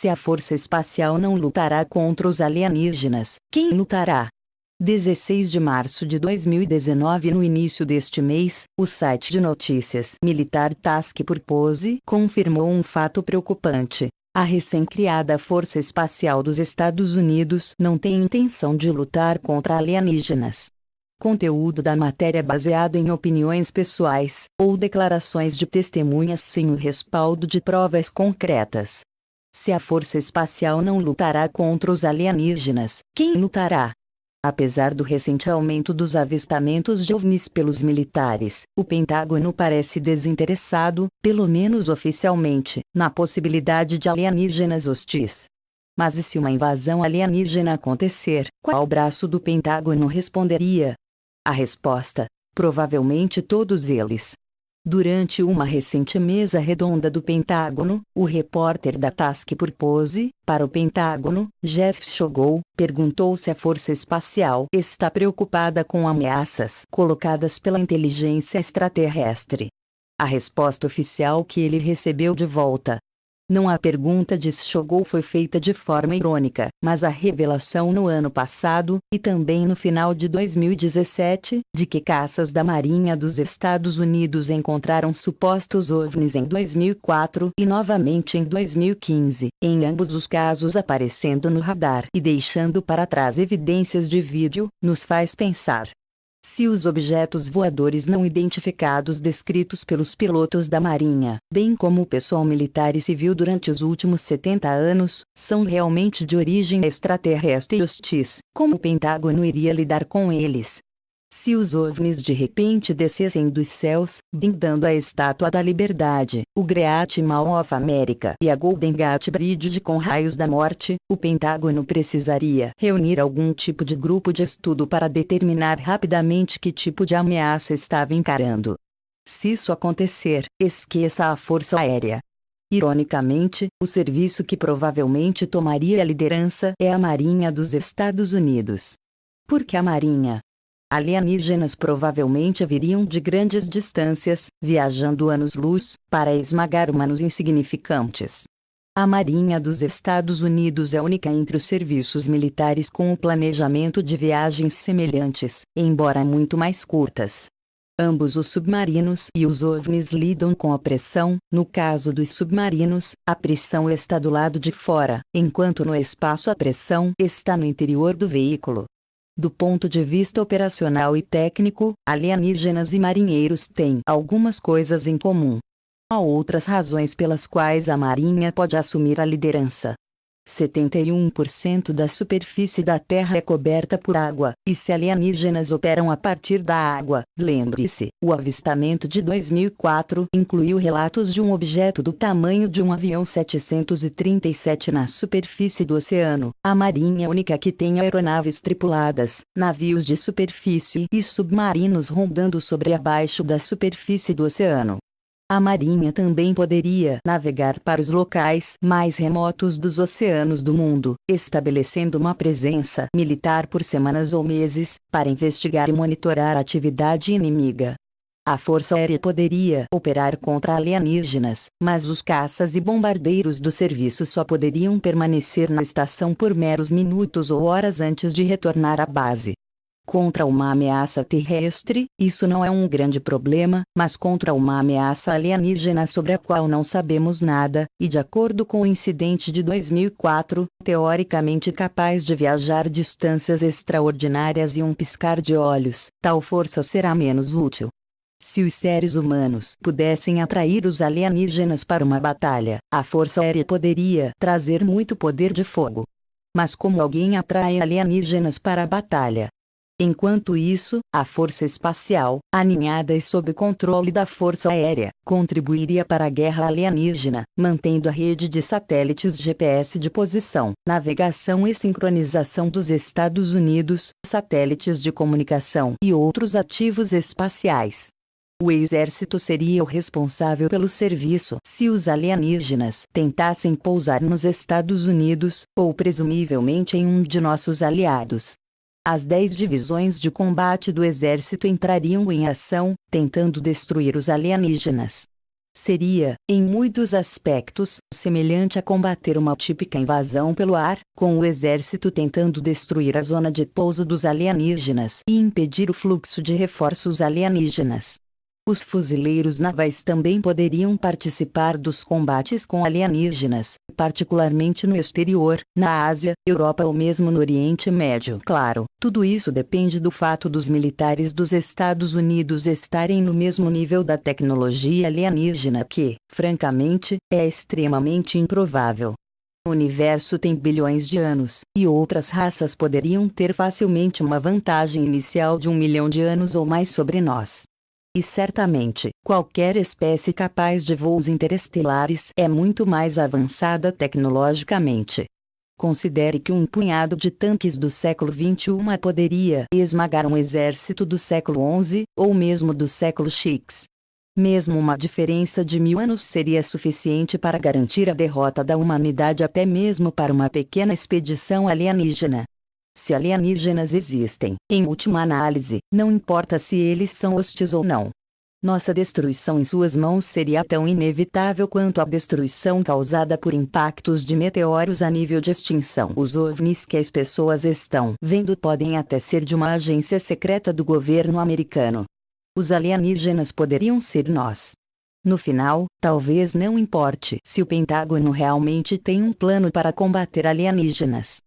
Se a força espacial não lutará contra os alienígenas, quem lutará? 16 de março de 2019. No início deste mês, o site de notícias militar Task Purpose confirmou um fato preocupante. A recém-criada Força Espacial dos Estados Unidos não tem intenção de lutar contra alienígenas. Conteúdo da matéria baseado em opiniões pessoais, ou declarações de testemunhas sem o respaldo de provas concretas. Se a Força Espacial não lutará contra os alienígenas, quem lutará? Apesar do recente aumento dos avistamentos de OVNIs pelos militares, o Pentágono parece desinteressado, pelo menos oficialmente, na possibilidade de alienígenas hostis. Mas e se uma invasão alienígena acontecer, qual braço do Pentágono responderia? A resposta: provavelmente todos eles. Durante uma recente mesa redonda do Pentágono, o repórter da Task Purpose, para o Pentágono, Jeff Shogol, perguntou se a Força Espacial está preocupada com ameaças colocadas pela inteligência extraterrestre. A resposta oficial que ele recebeu de volta: não. A pergunta de Shogol foi feita de forma irônica, mas a revelação no ano passado, e também no final de 2017, de que caças da Marinha dos Estados Unidos encontraram supostos OVNIs em 2004 e novamente em 2015, em ambos os casos aparecendo no radar e deixando para trás evidências de vídeo, nos faz pensar. Se os objetos voadores não identificados descritos pelos pilotos da Marinha, bem como o pessoal militar e civil durante os últimos 70 anos, são realmente de origem extraterrestre e hostis, como o Pentágono iria lidar com eles? Se os OVNIs de repente descessem dos céus, blindando a Estátua da Liberdade, o Great Mall of America e a Golden Gate Bridge com raios da morte, o Pentágono precisaria reunir algum tipo de grupo de estudo para determinar rapidamente que tipo de ameaça estava encarando. Se isso acontecer, esqueça a Força Aérea. Ironicamente, o serviço que provavelmente tomaria a liderança é a Marinha dos Estados Unidos. Por que a Marinha? Alienígenas provavelmente viriam de grandes distâncias, viajando anos-luz, para esmagar humanos insignificantes. A Marinha dos Estados Unidos é única entre os serviços militares com o planejamento de viagens semelhantes, embora muito mais curtas. Ambos os submarinos e os OVNIs lidam com a pressão. No caso dos submarinos, a pressão está do lado de fora, enquanto no espaço a pressão está no interior do veículo. Do ponto de vista operacional e técnico, alienígenas e marinheiros têm algumas coisas em comum. Há outras razões pelas quais a Marinha pode assumir a liderança. 71% da superfície da Terra é coberta por água, e se alienígenas operam a partir da água, lembre-se, o avistamento de 2004 incluiu relatos de um objeto do tamanho de um avião 737 na superfície do oceano. A Marinha é a única que tem aeronaves tripuladas, navios de superfície e submarinos rondando sobre e abaixo da superfície do oceano. A Marinha também poderia navegar para os locais mais remotos dos oceanos do mundo, estabelecendo uma presença militar por semanas ou meses, para investigar e monitorar a atividade inimiga. A Força Aérea poderia operar contra alienígenas, mas os caças e bombardeiros do serviço só poderiam permanecer na estação por meros minutos ou horas antes de retornar à base. Contra uma ameaça terrestre, isso não é um grande problema, mas contra uma ameaça alienígena sobre a qual não sabemos nada, e de acordo com o incidente de 2004, teoricamente capaz de viajar distâncias extraordinárias em um piscar de olhos, tal força será menos útil. Se os seres humanos pudessem atrair os alienígenas para uma batalha, a Força Aérea poderia trazer muito poder de fogo. Mas como alguém atrai alienígenas para a batalha? Enquanto isso, a Força Espacial, aninhada e sob controle da Força Aérea, contribuiria para a guerra alienígena, mantendo a rede de satélites GPS de posição, navegação e sincronização dos Estados Unidos, satélites de comunicação e outros ativos espaciais. O Exército seria o responsável pelo serviço se os alienígenas tentassem pousar nos Estados Unidos, ou presumivelmente em um de nossos aliados. As 10 divisões de combate do Exército entrariam em ação, tentando destruir os alienígenas. Seria, em muitos aspectos, semelhante a combater uma típica invasão pelo ar, com o exército tentando destruir a zona de pouso dos alienígenas e impedir o fluxo de reforços alienígenas. Os fuzileiros navais também poderiam participar dos combates com alienígenas, particularmente no exterior, na Ásia, Europa ou mesmo no Oriente Médio. Claro, tudo isso depende do fato dos militares dos Estados Unidos estarem no mesmo nível da tecnologia alienígena que, francamente, é extremamente improvável. O universo tem bilhões de anos, e outras raças poderiam ter facilmente uma vantagem inicial de 1 milhão de anos ou mais sobre nós. E certamente, qualquer espécie capaz de voos interestelares é muito mais avançada tecnologicamente. Considere que um punhado de tanques do século XXI poderia esmagar um exército do século XI, ou mesmo do século X. Mesmo uma diferença de 1000 anos seria suficiente para garantir a derrota da humanidade até mesmo para uma pequena expedição alienígena. Se alienígenas existem, em última análise, não importa se eles são hostis ou não. Nossa destruição em suas mãos seria tão inevitável quanto a destruição causada por impactos de meteoros a nível de extinção. Os OVNIs que as pessoas estão vendo podem até ser de uma agência secreta do governo americano. Os alienígenas poderiam ser nós. No final, talvez não importe se o Pentágono realmente tem um plano para combater alienígenas.